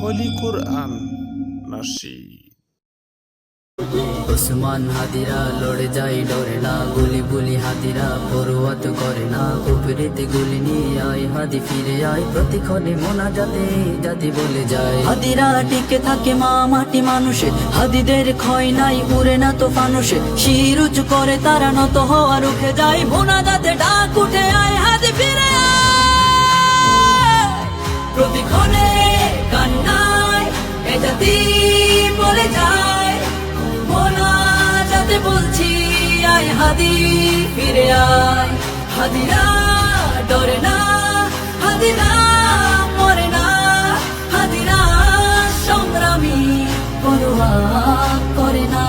হোলি কোরআন নাশিদ। উসমান হাদিরা লড়ে যায় ডরে না, গুলি গুলি হাদিরা পরোয়াত করে না। কুফরিতে গুলি নিয়ে আয় হাদি ফিরে আয়, প্রতিক্ষণে মোনাজাতে জাতি বলে যায়। হাদিরা টিকে থাকে মা মাটি মানুষে, হাদিদের ক্ষয় নাই উড়ে না তো ফানুষে। শির উঁচু করে তারা নত হওয়া রুখে যায়, মোনাজাতে ডাক উঠে আয় হাদি ফিরে আয়। প্রতিক্ষণে কান্নায় এ জাতি বলে যায়, মোনাজাতে বলছি আয় হাদি ফিরে আয়। হাদিরা ডরে না, হাদিরা মরে না, হাদিরা সংগ্রামী পরোয়া করে না,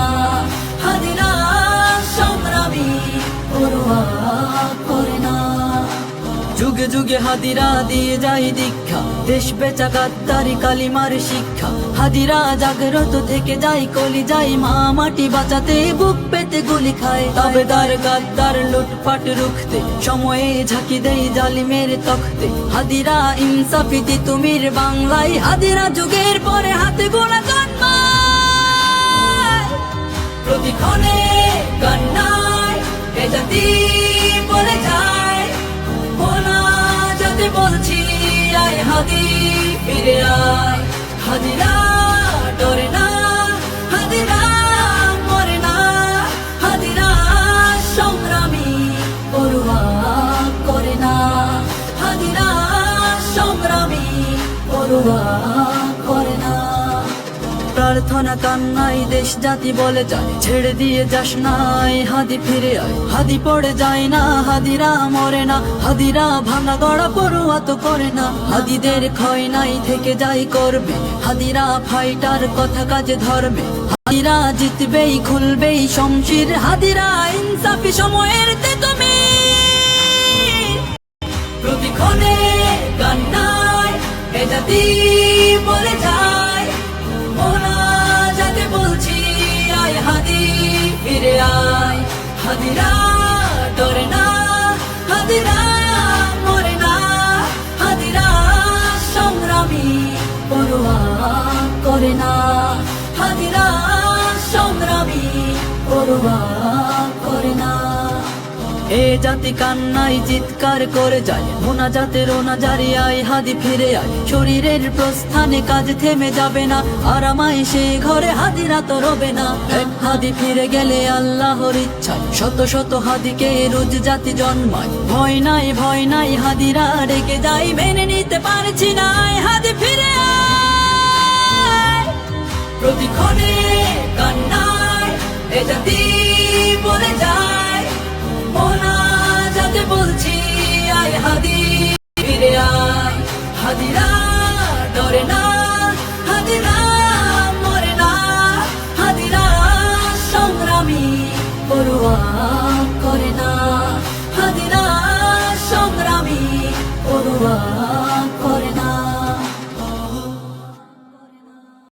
হাদিরা সংগ্রামী পরোয়া করে না। যুগে যুগে হাদিরা দিয়ে যায় দীক্ষা, দেশ বেচা গাদ্দারি কালিমার শিক্ষা। হাদিরা জাগ্রত থেকে যায় কলি যায়, মা মাটি বাঁচাতে বুক পেতে গুলি খায়। তাবেদার গাদ্দার লুটপাট রুখতে সময়ে ঝাঁকি দেয় জালিমের তখতে। হাদিরা ইনসাফিতি তুমির বাংলায়, হাদিরা যুগের পরে হাতে গোনা জন্মায়। প্রতিক্ষণে কান্নায় এ জাতি বলে যায়, মোনাজাতে বলছি আয় হাদি ফিরে আয়। হাদিরা ডরে না, হাদিরা মরে না, হাদিরা সংগ্রামী পরোয়া করে না, হাদিরা সংগ্রামী পরোয়া করে না। প্রার্থনা কান্নাই দেশ জাতি বলে যায়, ছেড়ে দিয়ে যাস নাই হাদি ফিরে আয়। হাদি পড়ে যায় না, হাদিরা মরে না, হাদিরা ভাঙা গড়া পড়ুয়া তো করে না। হাদিদের ক্ষয় নাই থেকে যাই করবে, হাদিরা ফাইটার কথা কাজে ধরবে। হাদিরা জিতবেই খুলবেই শমশির, হাদিরা ইনসাফি সময়ের তুমি। প্রতিক্ষণে কান্নায় এ জাতি বলে যায়, মোনাজাতে বলছি আয় হাদি ফিরে আয়। হাদিরা ডরে না, হাদিরা মরে না, হাদিরা সংগ্রামী পরোয়া করে না, হাদিরা সংগ্রামী পরোয়া করে না। এ জাতি কান্নাই চিৎকার করে যায়, মোনাজাতে রোনা জারি আয় হাদি ফিরে আয়। শরীরের প্রস্থানে কাজ থেমে যাবে না, আরামায় সে ঘরে হাদিরা তো রবে না। এক হাদি ফিরে গেলে আল্লাহর ইচ্ছায় শত শত হাদিকে রোজ জাতি জন্মায়। ভয় নাই হাদিরা রেগে যায়, মেনে নিতে পারছি না আয় হাদি ফিরে আয়। প্রতিক্ষণে কান্নায় এ জাতি বলে যায়, মোনাজাতে বলছি আয় হাদি ফিরে আয়। হাদিরা ডরে না, হাদিরা মরে না, হাদিরা সংগ্রামী পরোয়া